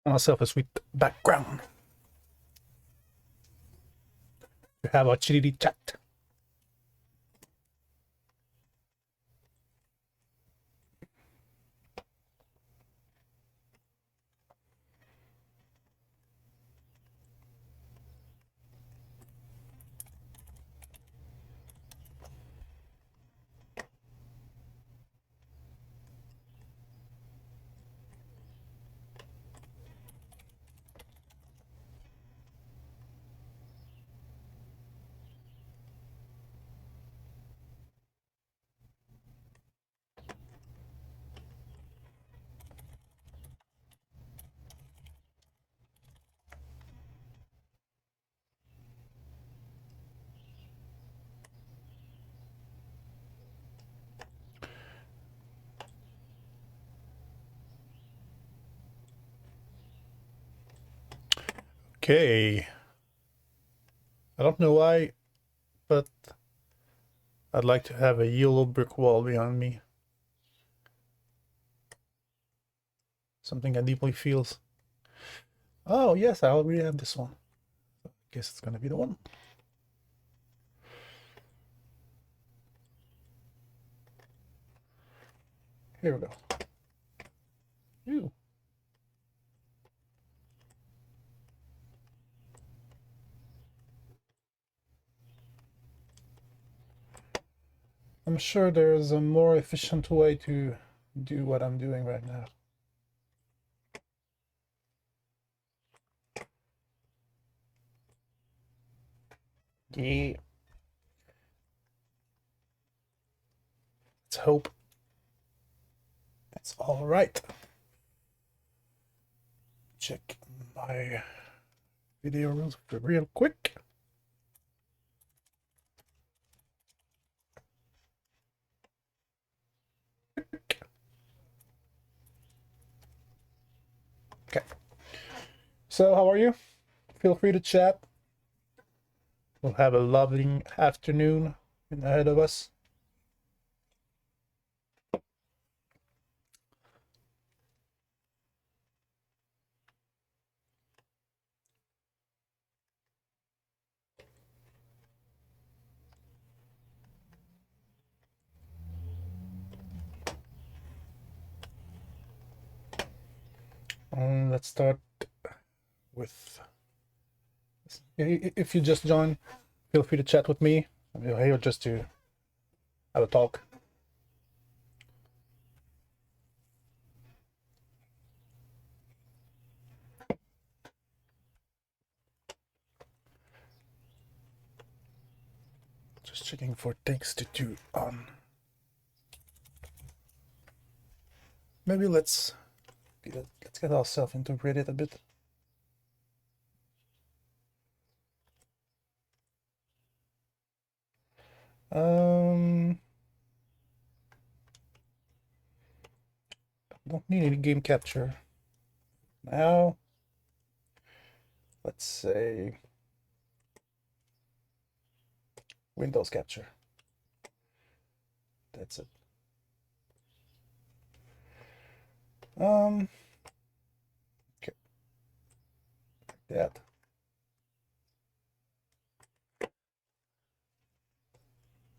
myself a sweet background to have a chitty chat. Okay. I don't know why, but I'd like to have a yellow brick wall behind me. Something I deeply feels. Oh, yes, I already have this one. I guess it's gonna be the one. Here we go. Ew. I'm sure there's a more efficient way to do what I'm doing right now. Yeah. Let's hope it's all right. Check my video real quick. Okay. So, how are you? Feel free to chat. We'll have a lovely afternoon ahead of us. Let's start with, if you just joined, feel free to chat with me. I'm here just to have a talk. Just checking for things to do on. Maybe let's get ourselves into Reddit a bit. Don't need any game capture now. Let's say Windows capture. That's it. Okay. Like that.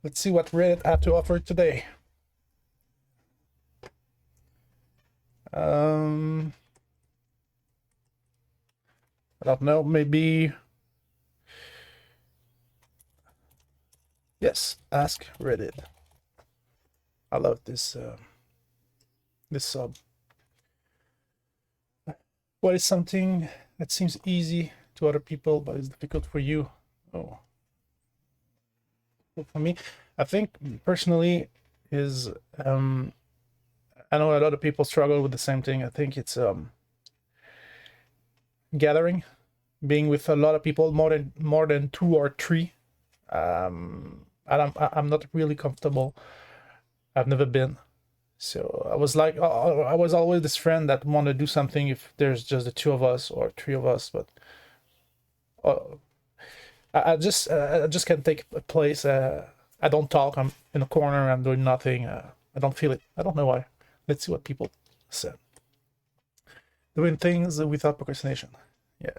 Let's see what Reddit had to offer today. I don't know, maybe. Yes, ask Reddit. I love this this sub. What is something that seems easy to other people but is difficult for you? Oh, for me, I think personally is I know a lot of people struggle with the same thing. I think it's gathering, being with a lot of people, more than two or three. I'm not really comfortable. I've never been. So I was like, I was always this friend that wanted to do something if there's just the two of us or three of us. But uh, I just can't take a place. I don't talk. I'm in a corner. I'm doing nothing. I don't feel it. I don't know why. Let's see what people said. Doing things without procrastination. Yeah.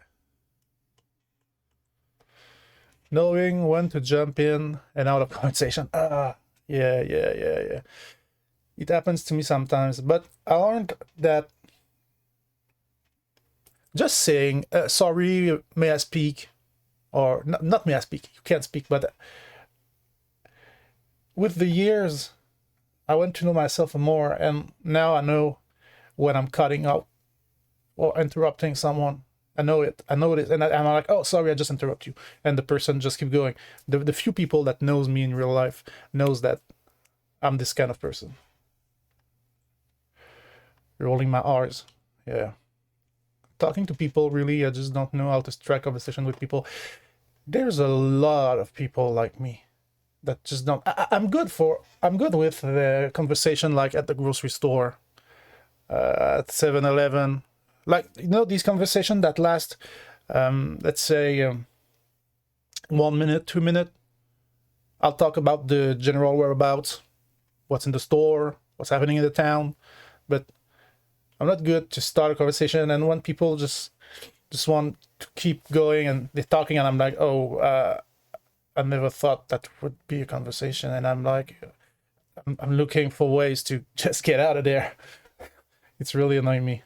Knowing when to jump in and out of conversation. Yeah. It happens to me sometimes, but I learned that just saying, sorry, may I speak? Or not may I speak, you can't speak, but with the years, I went to know myself more, and now I know when I'm cutting out or interrupting someone. I know it, and I'm like, oh, sorry, I just interrupt you. And the person just keep going. The few people that knows me in real life knows that I'm this kind of person. Rolling my R's. Yeah. Talking to people, really, I just don't know how to strike conversation with people. There's a lot of people like me that just don't. I'm good with the conversation, like at the grocery store, at 7-Eleven. Like, you know, these conversations that last, let's say, 1 minute, 2 minutes. I'll talk about the general whereabouts, what's in the store, what's happening in the town, but I'm not good to start a conversation. And when people just want to keep going and they're talking, and I'm like, oh, I never thought that would be a conversation, and I'm like, I'm looking for ways to just get out of there. It's really annoying me.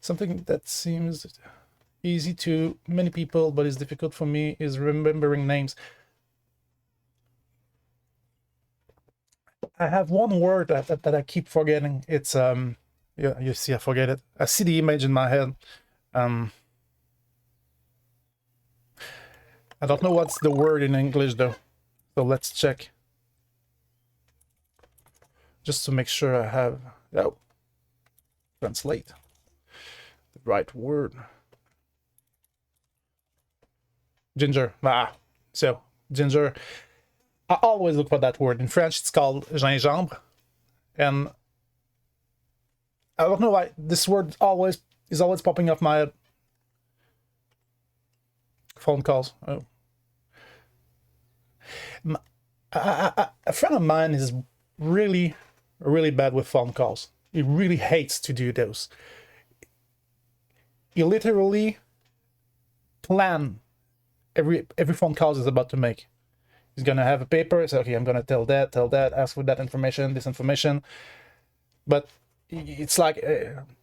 Something that seems easy to many people but is difficult for me is remembering names. I have one word that I keep forgetting. It's yeah, you see, I forget it. I see the image in my head. I don't know what's the word in English though, so let's check just to make sure I have translate the right word. Ginger. So ginger. I always look for that word. In French, it's called gingembre, and I don't know why this word is always popping up my head. Phone calls. Oh. A friend of mine is really bad with phone calls. He really hates to do those. He literally plan every phone call he's about to make. He's gonna have a paper. Say, okay, I'm gonna tell that, ask for that information, this information. But it's like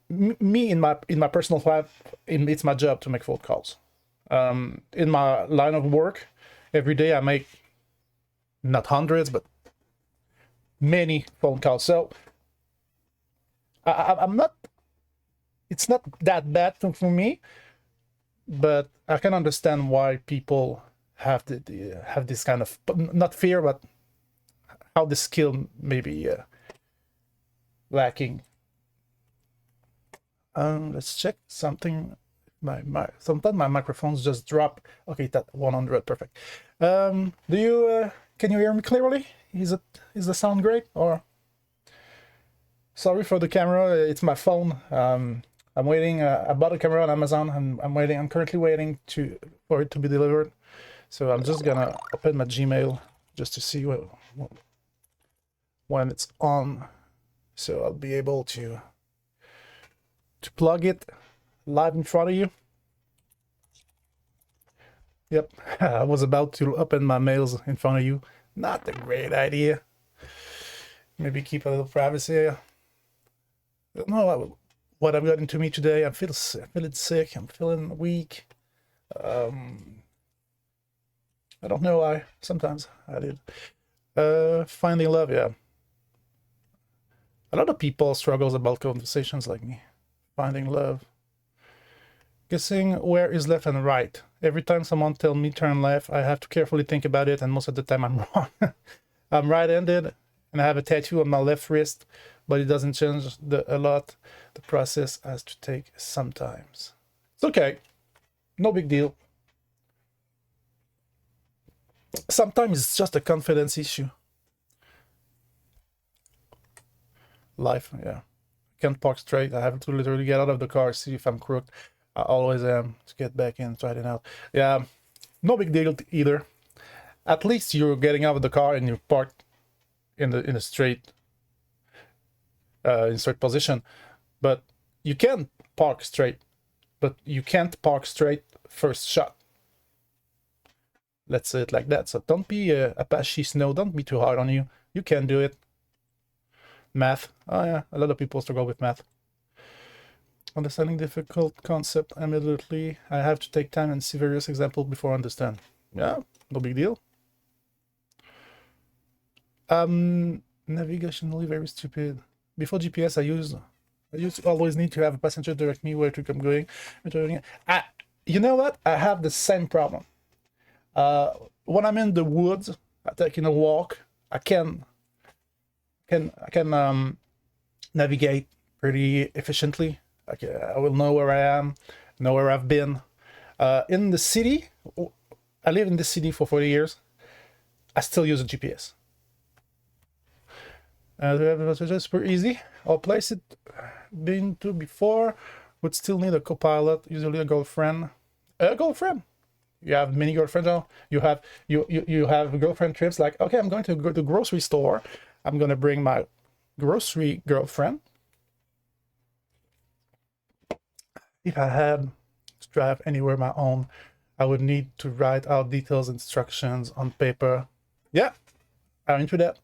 me in my personal life. It's my job to make phone calls. In my line of work, every day I make not hundreds, but many phone calls. So I'm not. It's not that bad for me, but I can understand why people have have this kind of, not fear, but how the skill may be lacking. Let's check something. Sometimes my microphones just drop. Okay, that 100, perfect. Do you can you hear me clearly? Is the sound great? Or sorry for the camera, it's my phone. I'm waiting. I bought a camera on Amazon, and I'm waiting. I'm currently waiting for it to be delivered. So I'm just gonna open my Gmail just to see when it's on, so I'll be able to plug it live in front of you. Yep, I was about to open my mails in front of you. Not a great idea. Maybe keep a little privacy. I don't know what I've got into me today. I'm feeling sick. I'm feeling weak. I don't know why. Sometimes I did. Finding love, yeah. A lot of people struggles about conversations like me. Finding love. Guessing where is left and right. Every time someone tells me turn left, I have to carefully think about it, and most of the time I'm wrong. I'm right-handed, and I have a tattoo on my left wrist, but it doesn't change a lot. The process has to take some time. It's okay. No big deal. Sometimes it's just a confidence issue. Life, yeah. I can't park straight. I have to literally get out of the car, see if I'm crooked. I always am, to get back in, try it out. Yeah, no big deal either. At least you're getting out of the car and you're parked in a straight position. But You can park straight, but you can't park straight first shot. Let's say it like that. So don't be Apache Snow. Don't be too hard on you. You can do it. Math. Oh yeah, a lot of people struggle with math. Understanding difficult concept immediately. I have to take time and see various examples before I understand. Yeah, no big deal. Navigationally very stupid. Before GPS, I used to always need to have a passenger direct me where to come going. You know what? I have the same problem. When I'm in the woods, taking a walk, I can navigate pretty efficiently. I will know where I am, know where I've been. In the city, I live in the city for 40 years. I still use a GPS. It's super easy. I'll place it been to before. Would still need a co-pilot, usually a girlfriend. A girlfriend. You have many girlfriends now. You have girlfriend trips like, okay, I'm going to go to the grocery store. I'm gonna bring my grocery girlfriend. If I had to drive anywhere my own, I would need to write out details instructions on paper. Yeah, I'm into that.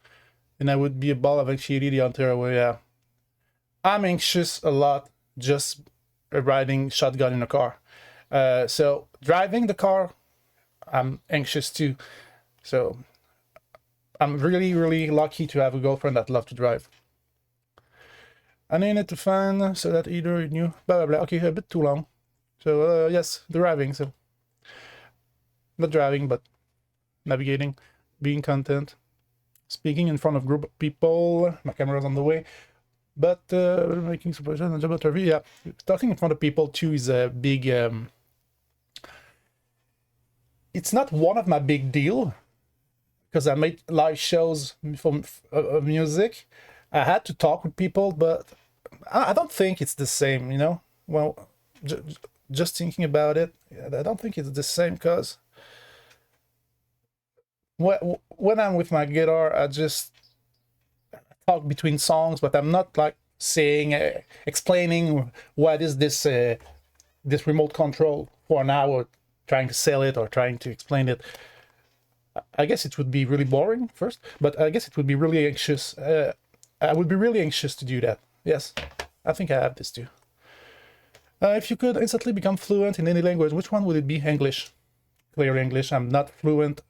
And I would be a ball of anxiety the entire way. Yeah, I'm anxious a lot just riding shotgun in a car. So driving the car, I'm anxious too. So I'm really, really lucky to have a girlfriend that loves to drive. I needed to find so that either you knew, blah, blah, blah. Okay, a bit too long. So yes, driving. So not driving, but navigating, being content, speaking in front of group of people. My camera's on the way. But making supposition and job interview, yeah, talking in front of people too is a big. It's not one of my big deal because I made live shows from music. I had to talk with people, but I don't think it's the same. You know, well, just thinking about it, I don't think it's the same because when I'm with my guitar, I just talk between songs, but I'm not like saying, explaining what is this this remote control for an hour, trying to sell it or trying to explain it. I guess it would be really boring first, but I guess it would be really anxious. I would be really anxious to do that. Yes, I think I have this too. If you could instantly become fluent in any language, which one would it be? English. Clear English. I'm not fluent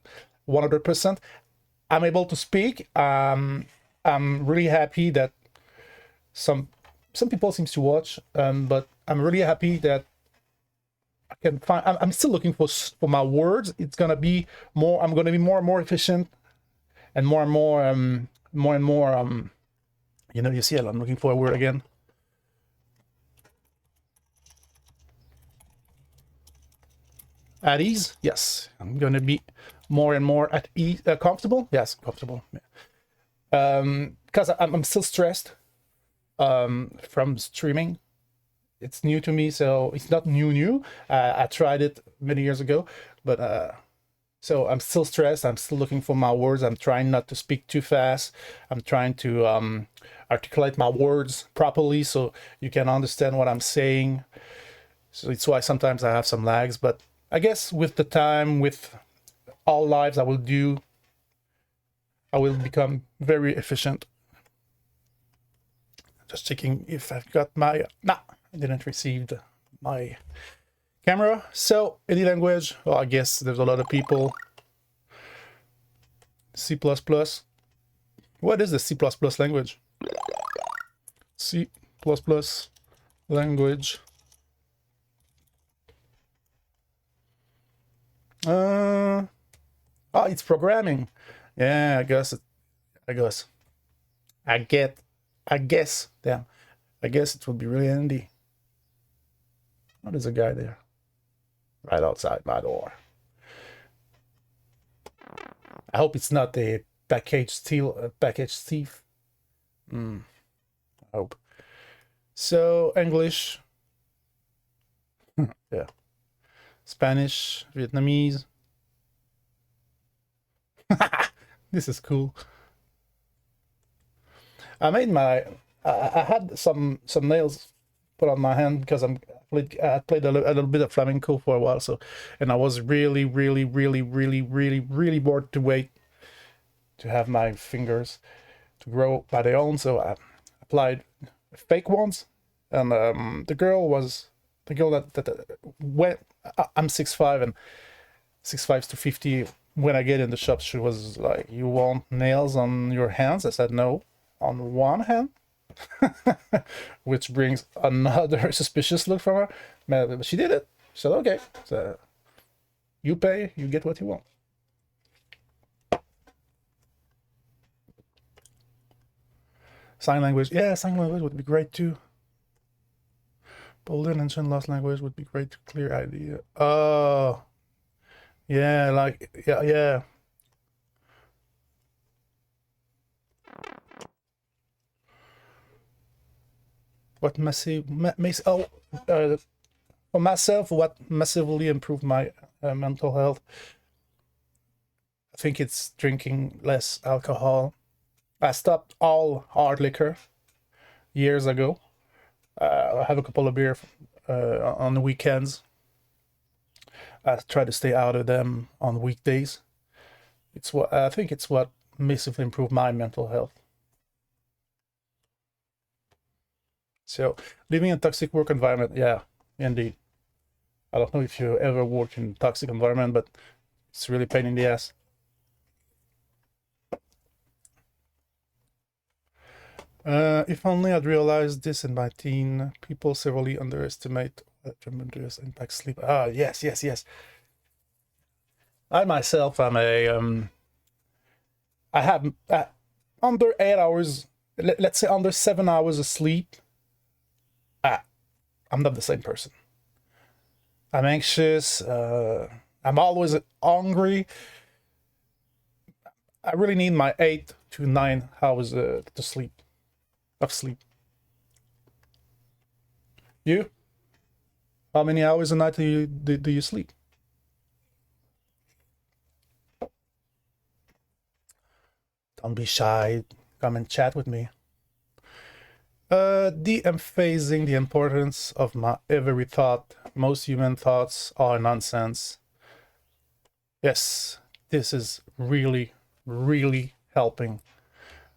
100%. I'm able to speak. I'm really happy that some people seems to watch, but I'm really happy that I can find. I'm still looking for my words. It's gonna be more. I'm gonna be more and more efficient, and more and more. You know, you see, I'm looking for a word again. At ease, yes. I'm gonna be more and more at ease, comfortable. Yes, comfortable. Because I'm still stressed from streaming. It's new to me, so it's not new. I tried it many years ago, but so I'm still stressed. I'm still looking for my words. I'm trying not to speak too fast. I'm trying to articulate my words properly so you can understand what I'm saying. So it's why sometimes I have some lags, but I guess with the time, with all lives I will do, I will become very efficient. Just checking if I've got my... Nah, I didn't receive my camera. So, any language? Well, I guess there's a lot of people. C++. What is the C++ language? C++ language. Oh, it's programming. Yeah, I guess. Damn. I guess it would be really handy. Oh, there's a guy there. Right outside my door. I hope it's not a package thief. I hope. So, English. Yeah. Spanish, Vietnamese. This is cool. I made my... I had some nails put on my hand because I played a little bit of flamenco for a while, so, and I was really, really, really, really, really, really bored to wait to have my fingers to grow by their own, so I applied fake ones, and the girl that went. I'm 6'5", and 6'5" to 50. When I get in the shop, she was like, "You want nails on your hands?" I said, "No, on one hand," which brings another suspicious look from her. But she did it. She said, "Okay, so you pay, you get what you want." Sign language, yeah, sign language would be great too. Bolden ancient lost language would be great to clear idea. Oh, yeah, like yeah. What massive, for myself, what massively improved my mental health, I think it's drinking less alcohol. I stopped all hard liquor years ago. I have a couple of beer on the weekends. I try to stay out of them on weekdays. I think it's what massively improved my mental health. So living in a toxic work environment, yeah, indeed. I don't know if you ever worked in a toxic environment, but it's really pain in the ass. If only I'd realized this in my teen. People severely underestimate what tremendous impact sleep. Ah, yes, yes, yes. I myself am I have under 8 hours, let's say under 7 hours of sleep. I'm not the same person. I'm anxious. I'm always hungry. I really need my 8 to 9 hours to sleep. Of sleep. You? How many hours a night do you sleep? Don't be shy. Come and chat with me. De-emphasizing the importance of my every thought. Most human thoughts are nonsense. Yes, this is really, really helping.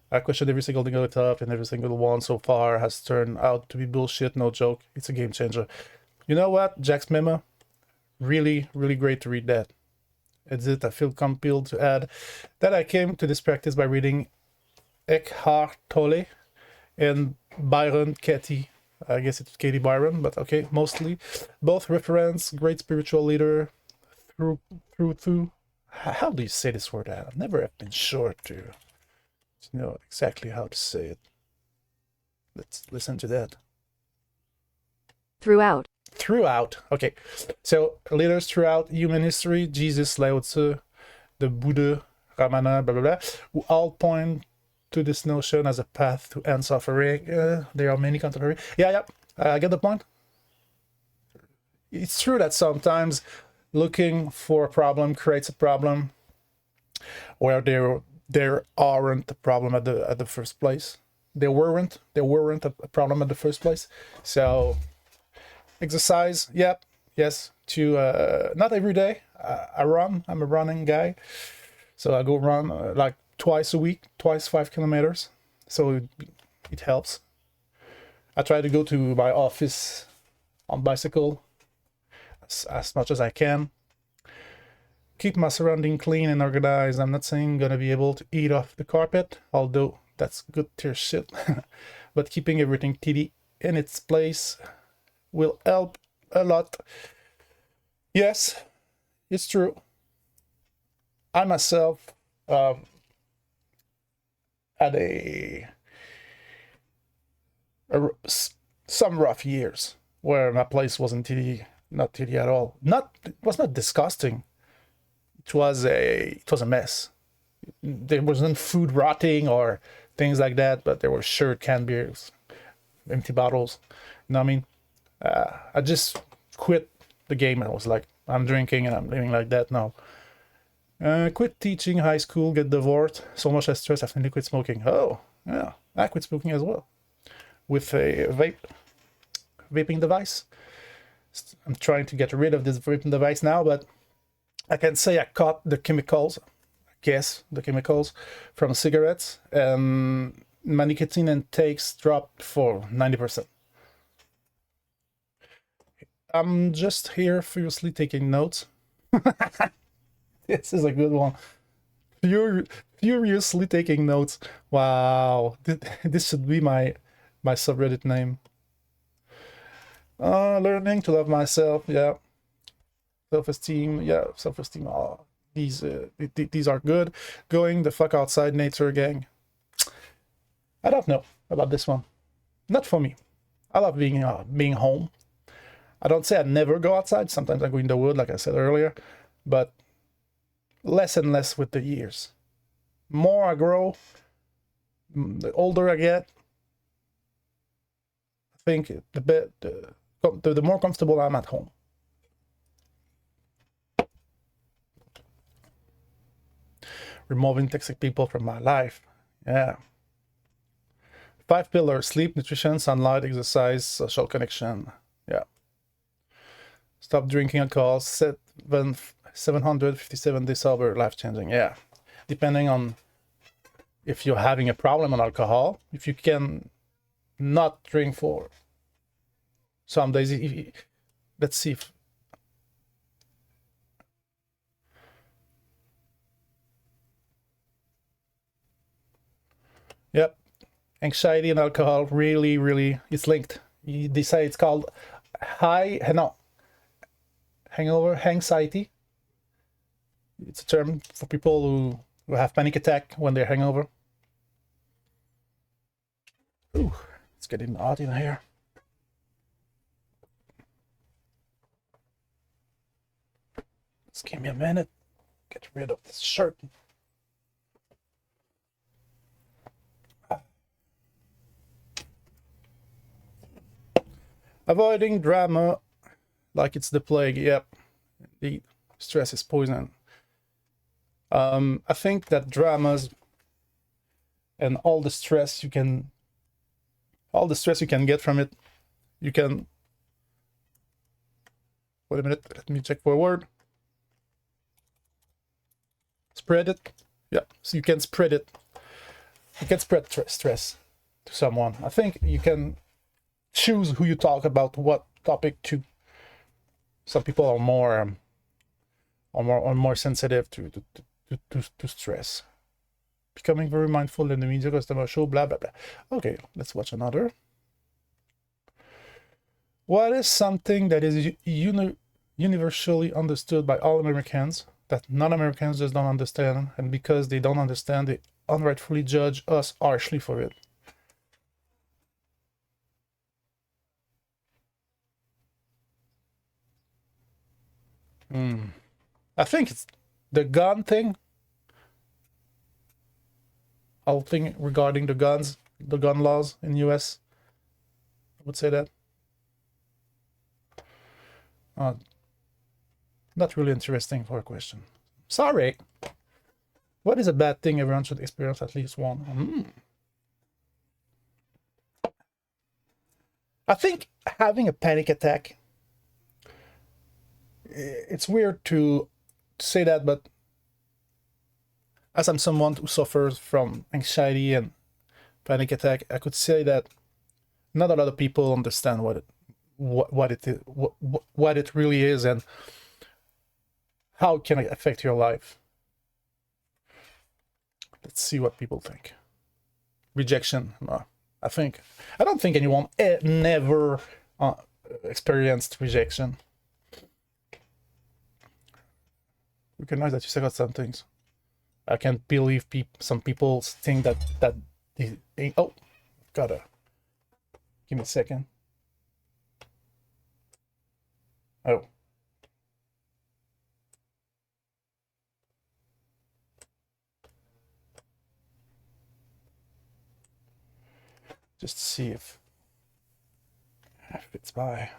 I question every single thing I thought, and every single one so far has turned out to be bullshit, no joke. It's a game changer. You know what? Jack's memo? Really, really great to read that. Edit, I feel compelled to add that I came to this practice by reading Eckhart Tolle and Byron Katie. I guess it's Katie Byron, but okay, mostly. Both reference great spiritual leader through. How do you say this word? I've never have been sure to know exactly how to say it. Let's listen to that. Throughout. Okay, so leaders throughout human history, Jesus, Lao Tzu, the Buddha, Ramana, blah blah blah, who all point to this notion as a path to end suffering. There are many contemporary. Yeah, I get the point. It's true that sometimes looking for a problem creates a problem where there aren't a problem at the first place. There weren't a problem at the first place. So exercise, yes. To not every day. I run. I'm a running guy, so I go run like twice a week, 5 kilometers. So it helps. I try to go to my office on bicycle as much as I can. Keep my surrounding clean and organized. I'm not saying I'm gonna be able to eat off the carpet, although that's good tier shit. But keeping everything tidy in its place will help a lot. Yes, it's true. I myself had some rough years where my place wasn't not tidy at all. It was not disgusting. It was a mess. There wasn't food rotting or things like that, but there were shirt, canned beers, empty bottles. You know what I mean? I just quit the game. I was like, I'm drinking and I'm living like that now. Quit teaching high school, get divorced. So much less stress after quit smoking. Oh, yeah, I quit smoking as well. With a vape. vaping device. I'm trying to get rid of this vaping device now, but I can say I caught the chemicals, the chemicals from cigarettes, and my nicotine intakes dropped for 90%. I'm just here furiously taking notes. This is a good one. Furiously taking notes. Wow, this should be my subreddit name. Learning to love myself. Yeah. Self-esteem. Yeah, self-esteem. Oh, these are good. Going the fuck outside, nature gang. I don't know about this one. Not for me. I love being home. I don't say I never go outside. Sometimes I go in the wood, like I said earlier, but less and less with the years. More I grow, the older I get, I think the more comfortable I'm at home. Removing toxic people from my life. Yeah. 5 pillars: sleep, nutrition, sunlight, exercise, social connection. Yeah. Stop drinking alcohol. 757 days sober, life-changing. Yeah. Depending on if you're having a problem on alcohol, if you can not drink for some days, let's see if yep, anxiety and alcohol really it's linked. They say it's called hangover anxiety. It's a term for people who have panic attack when they're hangover. Ooh, it's getting hot in here. Just give me a minute. Get rid of this shirt. Avoiding drama like it's the plague. Yep, indeed. Stress is poison. I think that dramas and all the stress you can get from it, you can. Wait a minute. Let me check for a word. Spread it. Yeah, so you can spread it. You can spread stress to someone. I think you can choose who you talk about, what topic to. Some people are more sensitive to stress. Becoming very mindful in the media customer show, blah blah blah. Okay, let's watch another. What is something that is universally understood by all Americans that non-Americans just don't understand, and because they don't understand, they unrightfully judge us harshly for it? I think it's the gun thing. I'll think regarding the guns, the gun laws in US. I would say that. Not really interesting for a question. Sorry. What is a bad thing everyone should experience at least one? I think having a panic attack, it's weird to say that, but as I'm someone who suffers from anxiety and panic attack, I could say that not a lot of people understand what it really is and how can it affect your life. Let's see what people think. Rejection. I don't think anyone never experienced rejection. Recognize that you suck at some things. I can't believe some people think that they oh, gotta give me a second. Oh. Just see if it's by.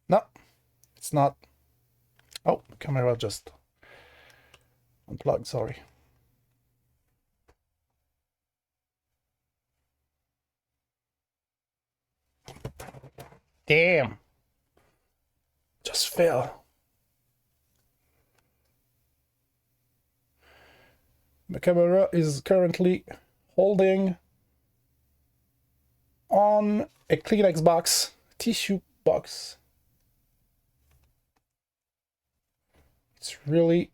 No, it's not. Oh, camera just unplugged, sorry. Damn. Just fell. The camera is currently holding on a Kleenex box, tissue box. It's really,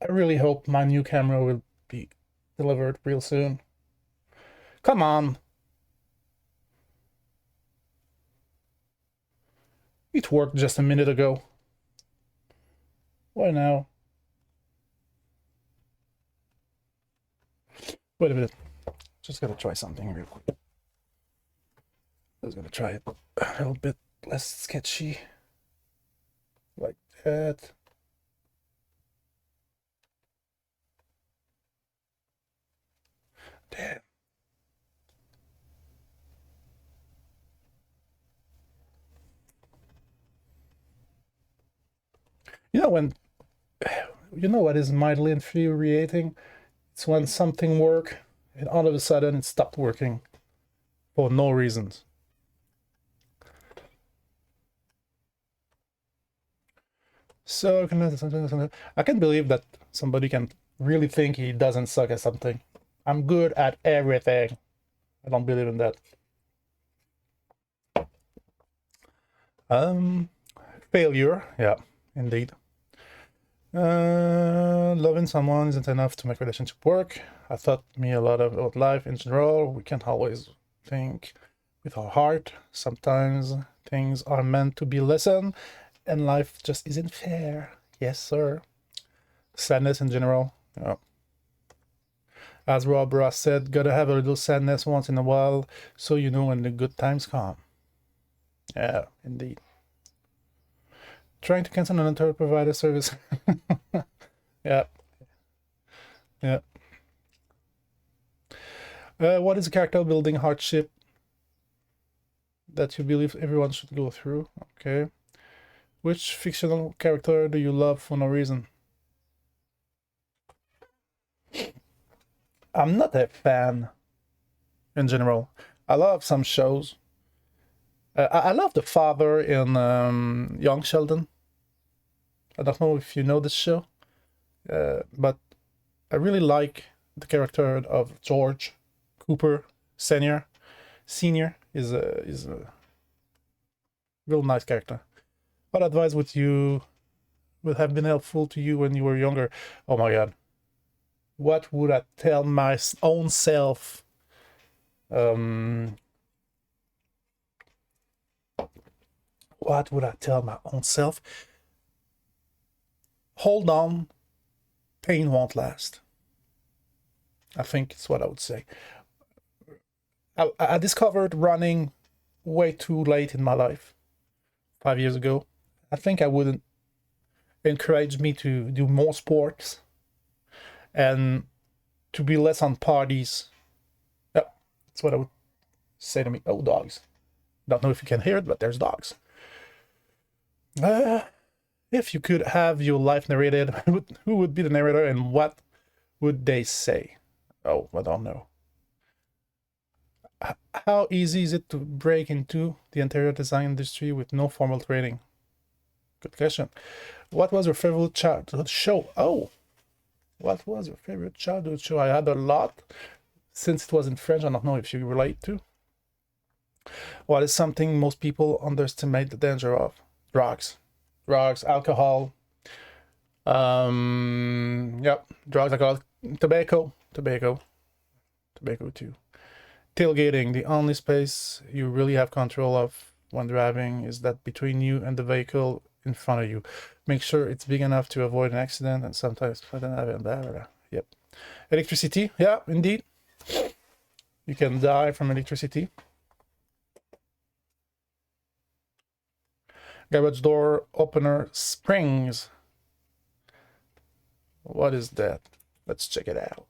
I really hope my new camera will be delivered real soon. Come on. It worked just a minute ago. Why now? Wait a minute. Just gotta try something real quick. I was gonna try it a little bit less sketchy. Like that. Damn. You know when, you know what is mildly infuriating? It's when something works and all of a sudden it stopped working for no reasons. So I can't believe that somebody can really think he doesn't suck at something. I'm good at everything. I don't believe in that. Failure, yeah, indeed. Loving someone isn't enough to make relationship work. I thought me a lot about life in general. We can't always think with our heart. Sometimes things are meant to be listened, and life just isn't fair. Yes, sir. Sadness in general. Yeah. As Rob Ross said, gotta have a little sadness once in a while, so you know when the good times come. Yeah, indeed. Trying to cancel an internet provider service. Yeah. Yeah. What is a character building hardship that you believe everyone should go through? Okay. Which fictional character do you love for no reason? I'm not a fan in general. I love some shows. I love the father in Young Sheldon. I don't know if you know this show, but I really like the character of George Cooper Senior. Senior is a real nice character. What advice would have been helpful to you when you were younger? Oh my god. What would I tell my own self? What would I tell my own self? Hold on, pain won't last. I think it's what I would say. I discovered running way too late in my life, 5 years ago. I think I wouldn't encourage me to do more sports and to be less on parties. Yeah, that's what I would say to me. Oh, dogs. Don't know if you can hear it, but there's dogs. If you could have your life narrated, who would be the narrator and what would they say? Oh, I don't know. How easy is it to break into the interior design industry with no formal training? Good question. What was your favorite childhood show? Oh, what was your favorite childhood show? I had a lot. Since it was in French, I don't know if you relate to. What is something most people underestimate the danger of? Drugs. Drugs, alcohol. Yep, drugs, alcohol, tobacco too. Tailgating, the only space you really have control of when driving is that between you and the vehicle in front of you. Make sure it's big enough to avoid an accident and sometimes yep. Electricity, yeah, indeed. You can die from electricity. Garage door opener springs. What is that? Let's check it out.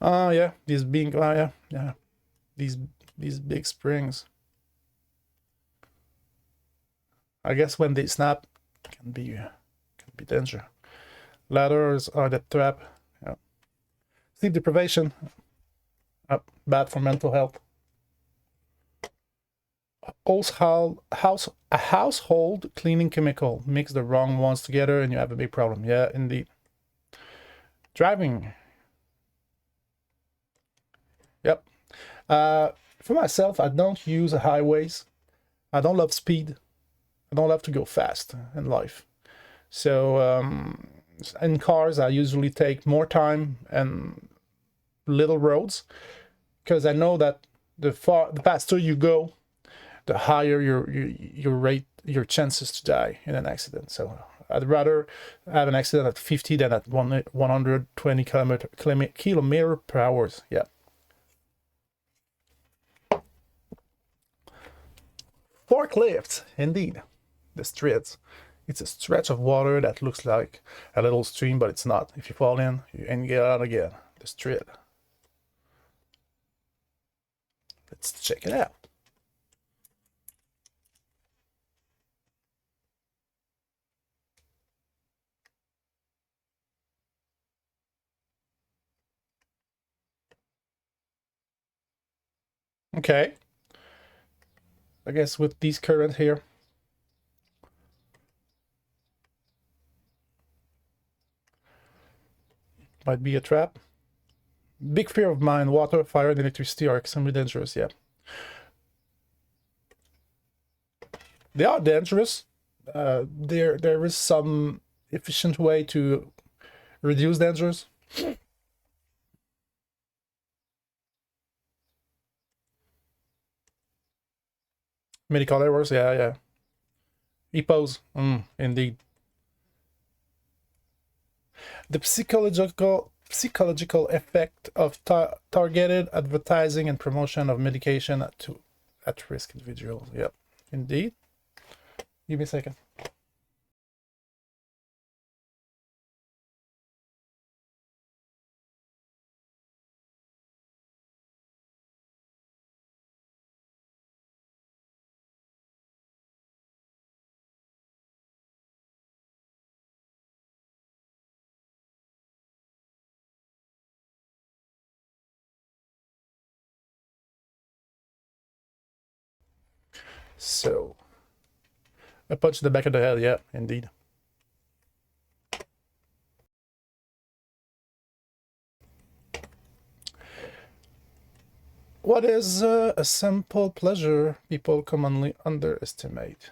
Yeah, these being yeah. These big springs. I guess when they snap can be danger. Ladders are the trap. Yeah. Sleep deprivation. Bad for mental health. A household cleaning chemical. Mix the wrong ones together and you have a big problem. Yeah, indeed. Driving. Yep. For myself, I don't use highways. I don't love speed. I don't love to go fast in life. So in cars, I usually take more time and little roads because I know that the faster you go, the higher your rate, your chances to die in an accident. So I'd rather have an accident at 50 than at 120 kilometer per hour. Yeah. Forklift, indeed. The streets. It's a stretch of water that looks like a little stream, but it's not. If you fall in, you and get out again. The street. Let's check it out. Okay. I guess with these current here. Might be a trap. Big fear of mine, water, fire, and electricity are extremely dangerous, yeah. They are dangerous. There is some efficient way to reduce dangers. Medical errors, yeah, yeah. EPOs, indeed. The psychological effect of targeted advertising and promotion of medication to at-risk individuals. Yep, indeed. Give me a second. So, a punch in the back of the head, yeah, indeed. What is a simple pleasure people commonly underestimate?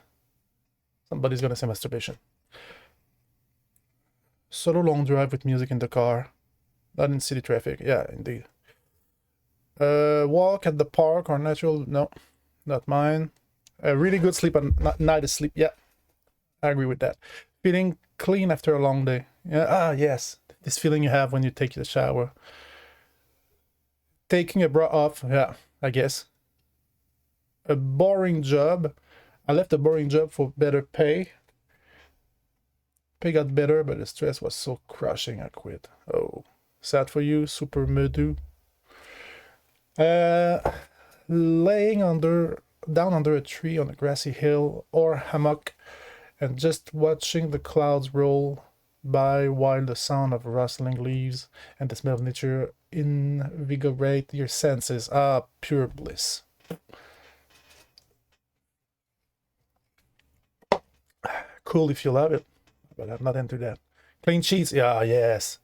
Somebody's gonna say masturbation. Solo long drive with music in the car. Not in city traffic. Yeah, indeed. Walk at the park or natural. No, not mine. A really good sleep at night is sleep. Yeah, I agree with that. Feeling clean after a long day. Yeah. Yes. This feeling you have when you take your shower. Taking a bra off. Yeah, I guess. A boring job. I left a boring job for better pay. Pay got better, but the stress was so crushing I quit. Oh, sad for you, super medu. Laying down under a tree on a grassy hill or hammock and just watching the clouds roll by while the sound of rustling leaves and the smell of nature invigorate your senses. Pure bliss. Cool if you love it, but I'm not into that. Clean sheets, yeah, yes.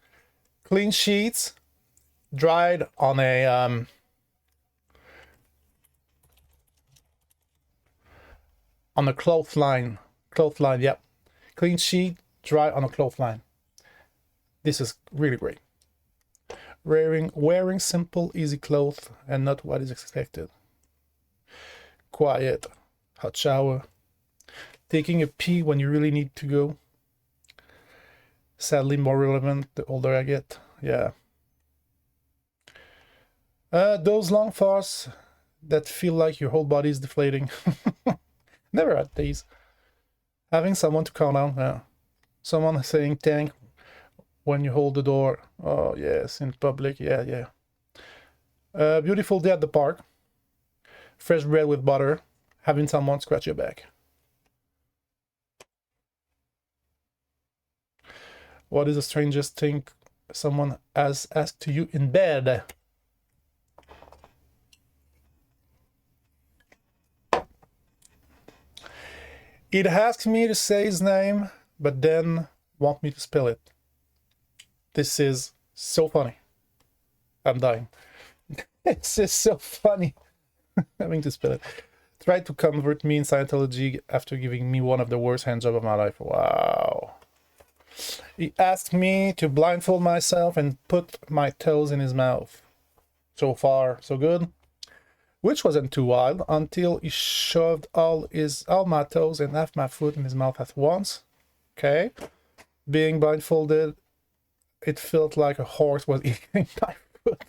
Clean sheets dried on a clothesline. Clothesline, yep. Clean sheet, dry on a clothesline. This is really great. Wearing simple, easy clothes and not what is expected. Quiet, hot shower. Taking a pee when you really need to go. Sadly, more relevant the older I get. Yeah. Those long farts that feel like your whole body is deflating. Never had these. Having someone to calm down. Yeah. Someone saying thank when you hold the door. Oh, yes, in public. Yeah, yeah. Beautiful day at the park. Fresh bread with butter. Having someone scratch your back. What is the strangest thing someone has asked to you in bed? It asks me to say his name, but then want me to spell it. This is so funny. I'm dying. It's just so funny having to spell it. Tried to convert me in Scientology after giving me one of the worst handjobs of my life. Wow. He asked me to blindfold myself and put my toes in his mouth. So far, so good. Which wasn't too wild until he shoved all my toes and half my foot in his mouth at once. Okay. Being blindfolded, it felt like a horse was eating my foot.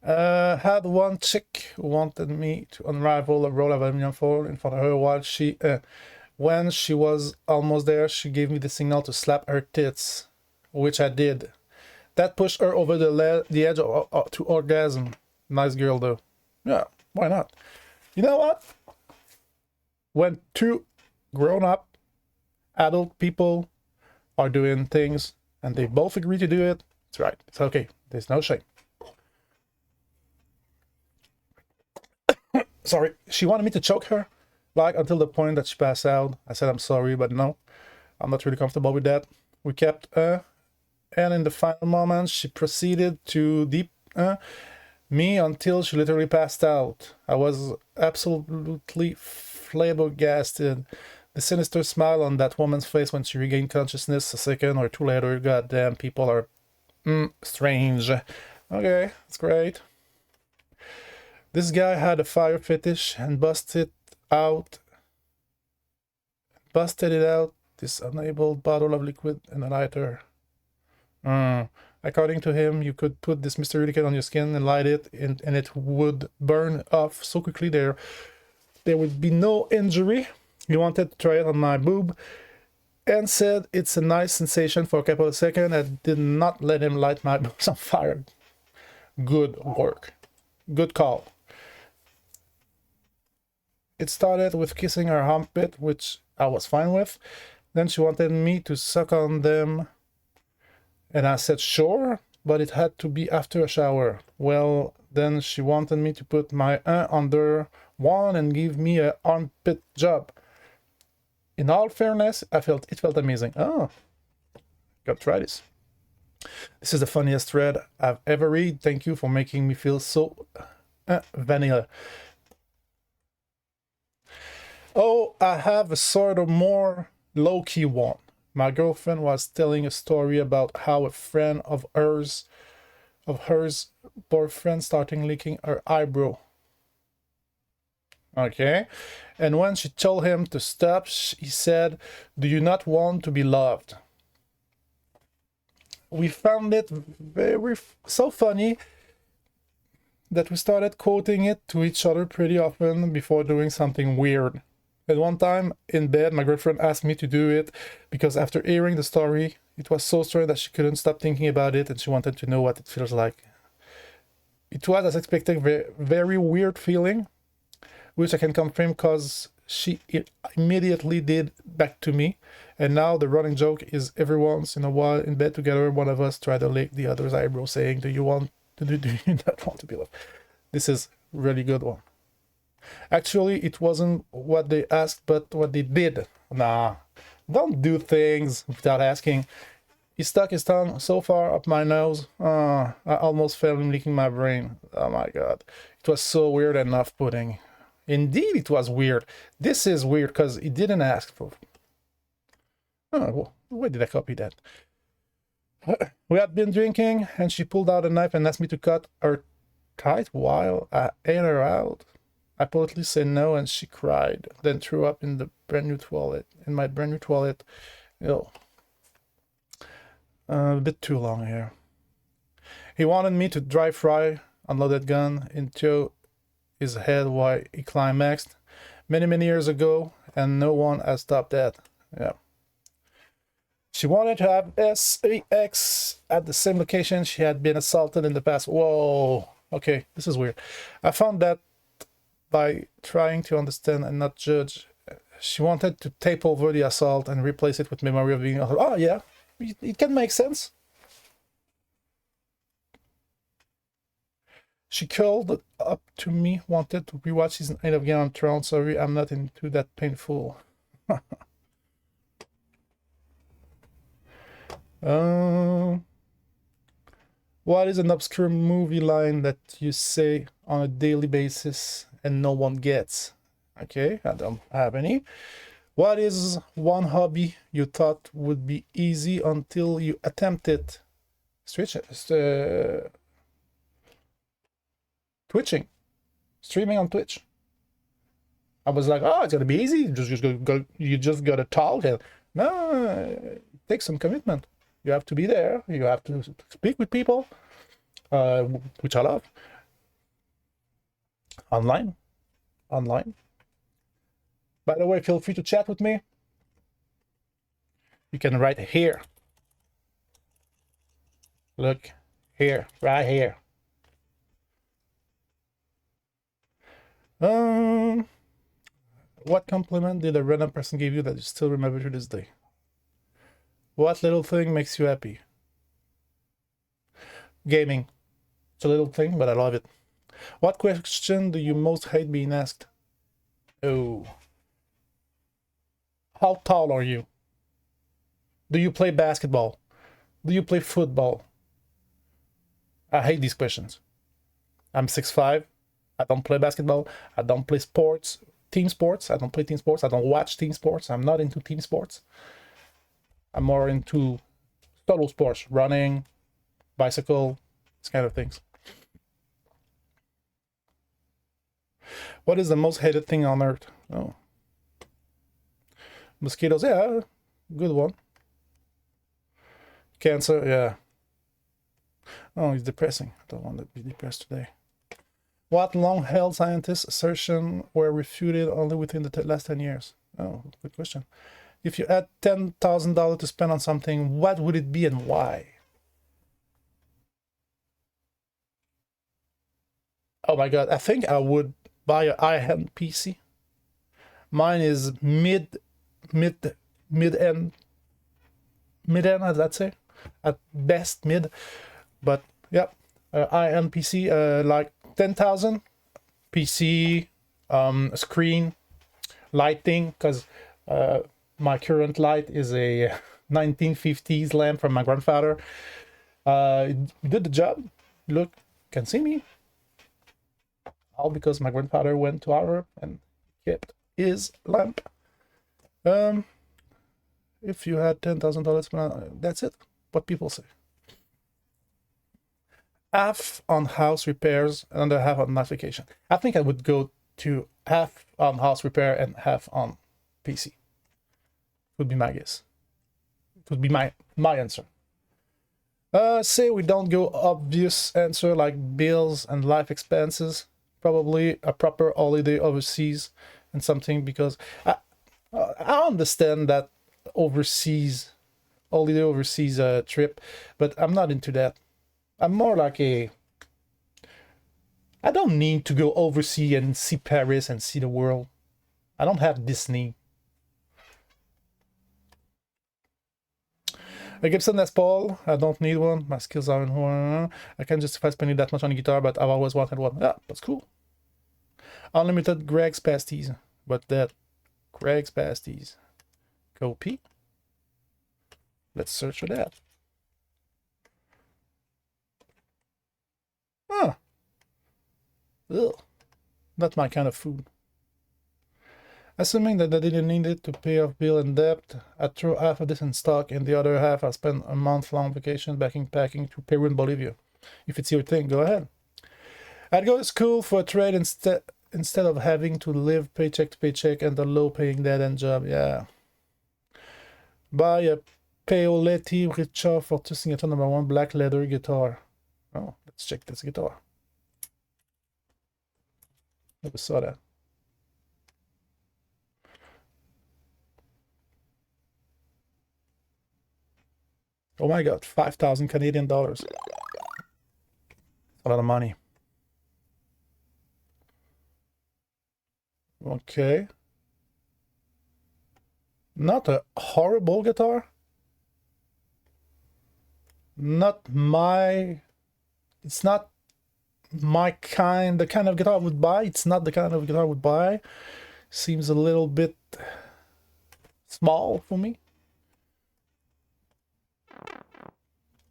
Had one chick who wanted me to unravel a roll of aluminum foil in front of her while when she was almost there, she gave me the signal to slap her tits, which I did. That pushed her over the edge to orgasm. Nice girl, though. Yeah, why not? You know what? When two grown-up adult people are doing things and they both agree to do it, it's right. It's okay. There's no shame. Sorry. She wanted me to choke her, like until the point that she passed out. I said I'm sorry, but no, I'm not really comfortable with that. We kept and in the final moments, she proceeded to deep me until she literally passed out. I was absolutely flabbergasted. The sinister smile on that woman's face when she regained consciousness a second or two later. Goddamn, people are strange. Okay, that's great. This guy had a fire fetish and busted it out. This unenabled bottle of liquid and a lighter. According to him, you could put this mystery liquid on your skin and light it, and it would burn off so quickly there would be no injury. He wanted to try it on my boob and said it's a nice sensation for a couple of seconds. I did not let him light my boobs on fire. Good work. Good call. It started with kissing her armpit, which I was fine with. Then she wanted me to suck on them. And I said, sure, but it had to be after a shower. Well, then she wanted me to put my under one and give me an armpit job. In all fairness, it felt amazing. Oh, gotta try this. This is the funniest thread I've ever read. Thank you for making me feel so vanilla. Oh, I have a sort of more low-key one. My girlfriend was telling a story about how a friend of hers boyfriend started licking her eyebrow. Okay. And when she told him to stop, he said, "Do you not want to be loved?" We found it so funny that we started quoting it to each other pretty often before doing something weird. At one time in bed, my girlfriend asked me to do it because after hearing the story, it was so strange that she couldn't stop thinking about it and she wanted to know what it feels like. It was, as expected, very weird feeling, which I can confirm because she immediately did back to me. And now the running joke is every once in a while in bed together, one of us try to lick the other's eyebrow saying, do you not want to be loved? This is a really good one. Actually, it wasn't what they asked, but what they did. Nah, don't do things without asking. He stuck his tongue so far up my nose, I almost felt him licking my brain. Oh my god. It was so weird and off-putting. Indeed, it was weird. This is weird because he didn't ask for... Oh, well, where did I copy that? We had been drinking, and she pulled out a knife and asked me to cut her tight while I ate her out. I politely said no, and she cried, then threw up in my brand new toilet. Oh, a bit too long here. He wanted me to dry fry unloaded gun into his head while he climaxed many years ago, and no one has stopped that. Yeah. She wanted to have sex at the same location she had been assaulted in the past. Whoa. Okay, this is weird. I found that by trying to understand and not judge. She wanted to tape over the assault and replace it with memory of being... Oh, yeah. It can make sense. She called up to me, wanted to rewatch season 8 of Game of Thrones. Sorry, I'm not into that painful. What is an obscure movie line that you say on a daily basis and no one gets? Okay, I don't have any. What is one hobby you thought would be easy until you attempted twitching, streaming on Twitch? I was like, oh, it's gonna be easy. You just gotta talk. And no, it takes some commitment. You have to be there. You have to speak with people, which I love. Online. By the way, feel free to chat with me. You can write here. Look here, right here. What compliment did a random person give you that you still remember to this day? What little thing makes you happy? Gaming. It's a little thing, but I love it. What question do you most hate being asked? Oh. How tall are you? Do you play basketball? Do you play football? I hate these questions. I'm 6'5". I don't play basketball. I don't play sports, team sports. I don't play team sports. I don't watch team sports. I'm not into team sports. I'm more into solo sports, running, bicycle, these kind of things. What is the most hated thing on earth? Oh. Mosquitoes, yeah, good one. Cancer, yeah. Oh, it's depressing. I don't want to be depressed today. What long-held scientist assertion were refuted only within the last 10 years? Oh, good question. If you had $10,000 to spend on something, what would it be and why? Oh my God, I think I would buy an high-end PC. Mine is mid-end, I'd say. At best mid, but yeah, high-end PC, like 10,000. PC, screen, lighting, because my current light is a 1950s lamp from my grandfather. It did the job. Look, you can see me. All because my grandfather went to Europe and kept his lamp. If you had $10,000, that's it. What people say. Half on house repairs and the half on navigation. I think I would go to half on house repair and half on PC. Would be my guess. It would be my answer. Say we don't go obvious answer like bills and life expenses. Probably a proper holiday overseas and something, because I understand that overseas trip, but I'm not into that. I'm more like I don't need to go overseas and see Paris and see the world. I don't have this need. A Gibson Les Paul, I don't need one. My skills aren't. I can't justify spending that much on a guitar, but I've always wanted one. Yeah, that's cool. Unlimited Greg's pasties. But that Greg's pasties. Copy. Let's search for that. Huh. Ugh. Not my kind of food. Assuming that I didn't need it to pay off bill and debt, I throw half of this in stock and the other half I spend a month-long vacation backpacking to Peru and Bolivia. If it's your thing, go ahead. I'd go to school for a trade instead of having to live paycheck to paycheck and the low-paying dead-end job. Yeah. Buy a Paoletti Richard Fortus signature #1 black leather guitar. Oh, let's check this guitar. Never saw that. Oh my God, 5,000 Canadian dollars. A lot of money. Okay. Not a horrible guitar. Not my... It's not the kind of guitar I would buy. It's not the kind of guitar I would buy. Seems a little bit small for me.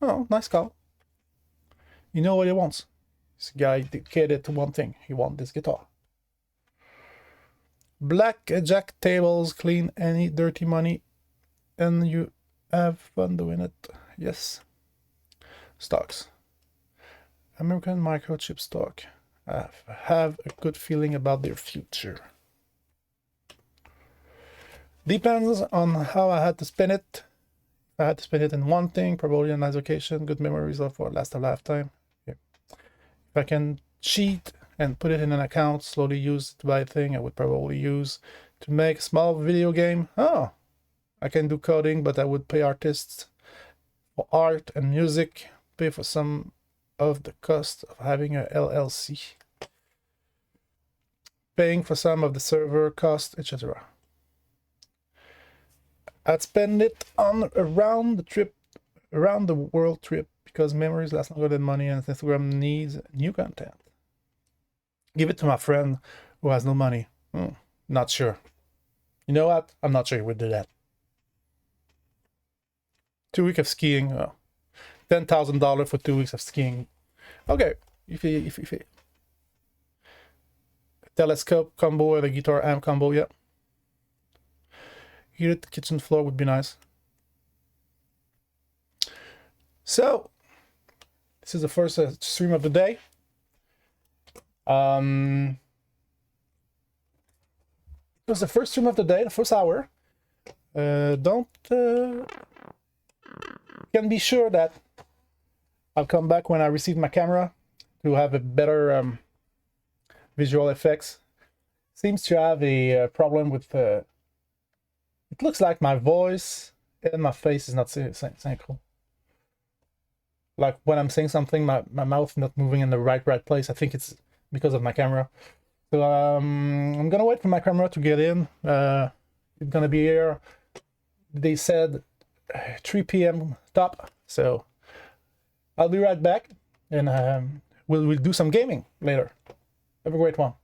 Oh, nice call. You know what he wants. This guy dedicated to one thing. He wants this guitar. Black jack tables, clean any dirty money, and you have fun doing it. Yes. Stocks. American microchip stock. I have a good feeling about their future. Depends on how I had to spend it. If I had to spend it in one thing, probably a nice vacation, good memories of what last a lifetime. Yeah. If I can cheat and put it in an account, slowly use it to buy a thing I would probably use to make a small video game. Oh, I can do coding, but I would pay artists for art and music, pay for some of the cost of having a LLC, paying for some of the server cost, etc. I'd spend it on around the world trip, because memories last longer than money and Instagram needs new content. Give it to my friend who has no money. Not sure. You know what? I'm not sure he would do that. 2 weeks of skiing. $10,000 for 2 weeks of skiing. Okay. If telescope combo or the guitar amp combo, yeah. Heated kitchen floor would be nice. So, this is the first stream of the day. It was the first stream of the day, the first hour. Can be sure that I'll come back when I receive my camera to have a better visual effects. Seems to have a problem with it looks like my voice and my face is not synchronized. Like when I'm saying something, my mouth not moving in the right place. I think it's because of my camera. So I'm gonna wait for my camera to get in. It's gonna be here. They said 3 p.m. top. So I'll be right back, and we'll do some gaming later. Have a great one.